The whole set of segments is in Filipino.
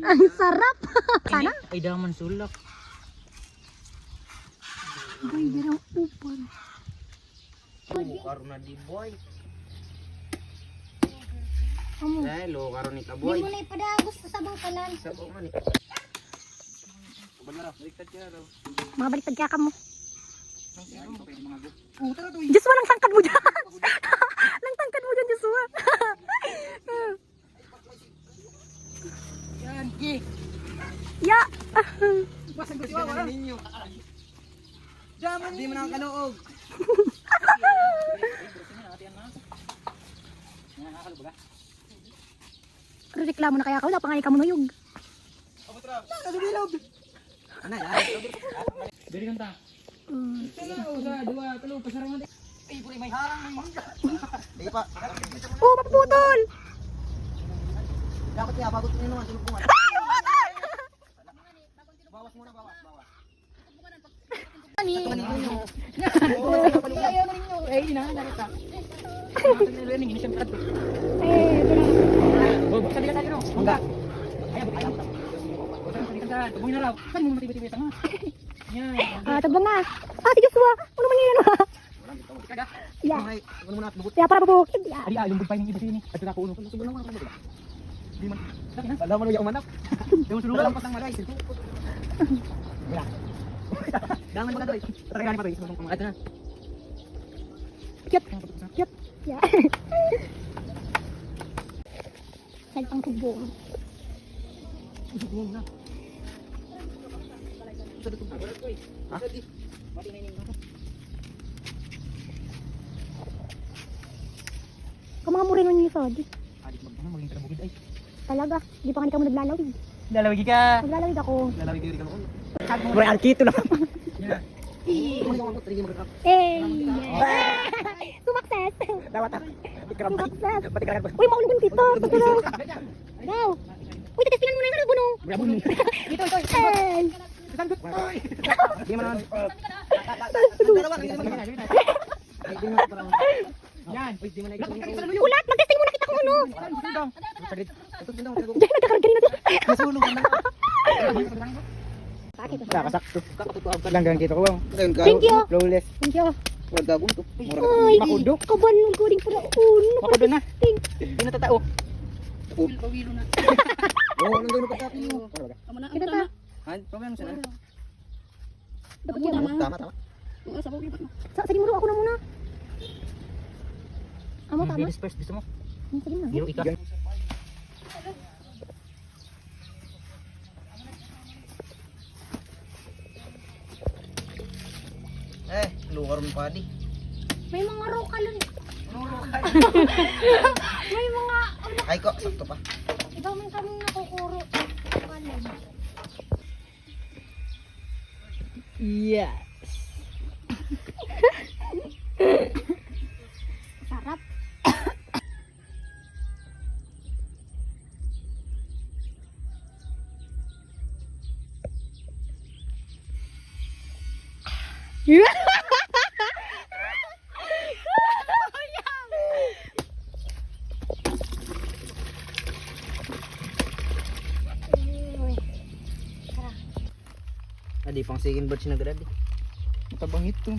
Ang sarap. Kana? Ay daman sulak. Boy, dirang upan. Karon na di boy. Amo. Lo karon ni Di boy. mo na ipadagos sa sabaw tanan. Sabaw man ni. Kabala, baliktad ka daw. Mga baliktad ka mo. Puta to. Joshua, lang tangkad mo dyan. Lang tangkad mo dyan, Joshua. Yan, ki. Ya. Basag ko siya ninyo. Daman di man ang kanuog. Pero reklamo na kaya ka, wala pa nga ka manuyog. Ana ya. Diri kanta. Usa, dua, telu, pasarang natin. Ay, puri may harang may mangga. Di pa. Oh, maputol. Dapat ya bagot nino ang tulungan. Bawas muna, bawas. Ani. Eh, ina narita. Learning ini siyempre. Oh, buksan dila tayo no. Mangga. Ayo, ayo. Buhay na raw. Kan mo matibay-tibay sa nga. Yan. Tagbang na. Si Joshua. Ano man yan? Kada. Ya. Ay, ano muna bukod. Ya, para bubukid. Ya. Ari yung bugpay ng iba sini. At ako uno. Subukan lang ako. Di man. Alam mo yung manap. Yung sunod lang patang malay. Wala. Dangan mo ka doy. Tatagani pa doy. Sunod ko mga na. Cute. Cute. Ya. Salpang tubo. Subukan na. Ha? Kamanga mo rin ang isod. Adik magkano maging bukid ay. Talaga. Di pa ka mo naglalawig. Lalawig ka. Naglalawig ako. Lalawig diri ka mo. Bro, alkito lang. Eh. Sumakses. Dawat ako. Ikrab. Sumakses. Pati ka. Uy, maulong dito. Tutulong. Daw. Uy, testingan mo na yung buno. Brabon. Dito. Eh. Di man. Yan, pwede mo na ikaw. Ulat, mag-testing muna kita kung ano. Diyan, nagkakaragari na dito. Nasulong ka na. Bakit? Kakasakto. Kakatutuag ka lang gang kita ko. Thank you. Flawless. Thank you. Wag gabon to. Ay, Makudok. kaban ng coding para uno. Makudok na. Ting. Di na tatao. Pawilo na. Oo, nandun ka tapi mo. Kita ta. Han, problem sa na. Dapat yan. Tama. Sige mo ako na muna. Amo tama. Ladies first, gusto mo? Sige na. Hero ika. Lugar mo pa di. May mga rokalon. May mga Ay ko, sakto pa. ikaw man kami nakukuro. Rokalon. Yes. Sarap. Adi pang second batch na grad. Matabang ito.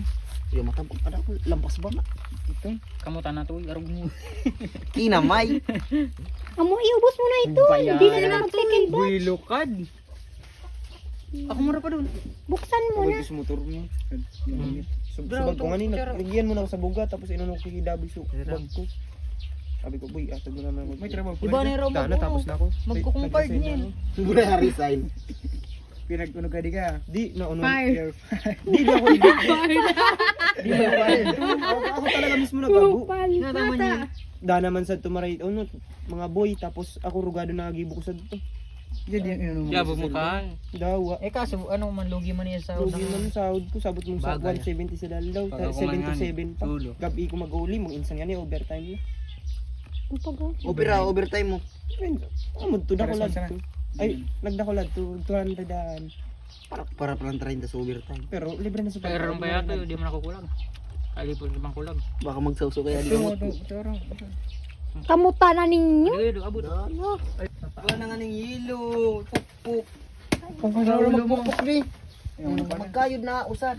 Yung matabang pada ko lampas ba na. Ito. Kamu tanah to, arog mo. Kinamay. Amo iubos mo na ito. Hindi na lang mag-second batch. Builukad. Ako mara pa doon. Buksan mo na. Bagis motor mo. Subag ko nga ni, nagyan mo na ako sa buga, tapos inunok ko hidabi sa bag ko. Sabi ko, boy, atag mo na naman. May trabaho. Iba na raw Dana, tapos na ako. Magkukumpard niyan. Muna resign. Pinag-unog ka di ka. Di, naunod. Fire. Di ako hindi. Di na fire. Ako talaga mismo nagago. Nata. Dana man sa tumaray, mga boy, tapos ako rugado na agibo ko sa dito. Jadi yang inunong. Jabo mo ka. Dawa. Eh kaso anong man lugi man niya sa Rugi man sa sahod ko, sabot mong sa Bagay. 170 sa dalaw, Pag ako 7 to man 7 pa. tulo. Gabi ko mag-uli, mong insan nga ni overtime na. overtime mo. Amod to dakulad to. Ay, nagdakulad to 200 daan. Para lang 30 sa overtime. Pero libre na sa Pero rin pa yato, di man ako kulang. Kalipod naman kulang. Baka magsawso kaya di mo. Kamuta na ninyo. Dito, abot. Wala na nga ng yelo. Pukpuk. Kung Wala magpukpuk ni. Magkayod na usad.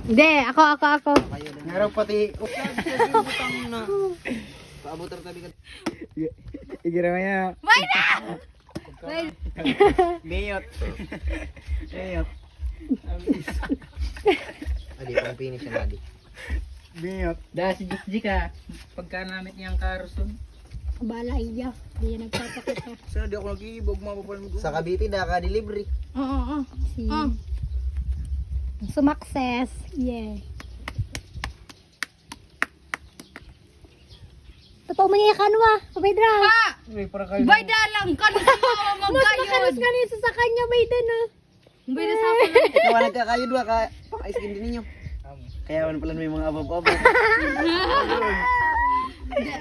Hindi, ako. Meron pati usad sa butang na. Paabot ang tabi ka. Igira mo yan. Beyot. Beyot. Adi, pang finish na adi. Biyot. Dahil si Jik ka, pagka namit niyang karuson. Bala iya. Hindi yan nagpapakita. Sana di ako nag-iibog mapapal mo. Sa Cavite na ka-delivery. Oo. Si... Sumakses. Yeah. Totoo man iya kanwa. Pabaydra. Bayda lang, kano sa mga Mas magkayod. makaras ka niya sa kanya, bayda na. Bayda sa ako lang. Ikaw nagkakayod ba ka? Pang-ice din ninyo. Kaya wala pala may mga abab-abab.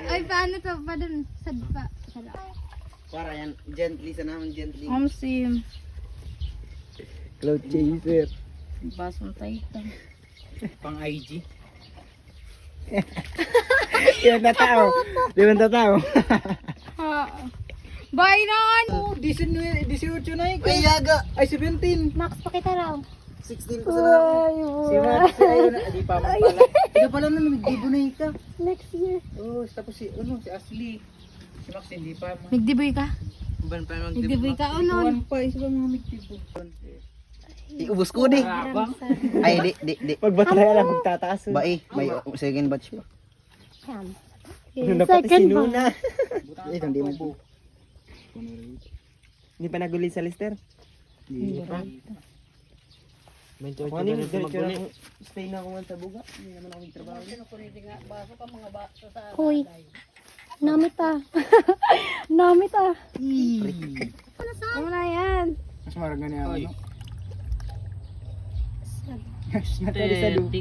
Ay, paano to? Paano? Sadpa. Para yan, gently sa naman, gently. Sim. Cloud chaser. Basong taitan. Pang IG. Di ba tatao? Baynon! Oh, 18 na eh. Ay, yaga! Ay, 17. Max, pakita raw. 16 pa sa naman. Si Max, ayun na. Di pa man pala. Ikaw pala na nagdibo na ka. Next year. Oh, tapos si Ashley. Si Max hindi pa. Nagdiboy ka? Ban pa mag Nagdiboy ka o nun? Ikuan pa, isa ba mga nagdibo? Iubos ko di. Abang. Ay, di. Pagbataya lang, magtataas. Bai, may second batch pa. Yan. Ano pati Second sinuna. ba? Ito, hindi man. Hindi pa naguli sa Lister? Hindi pa. Ako ano yung stay na ako man sa buga. Hindi naman ako nagtrabaho. Hoy. Namit ah. Namit ah. Ano na yan? Mas marag na niya. Mas natali sa du.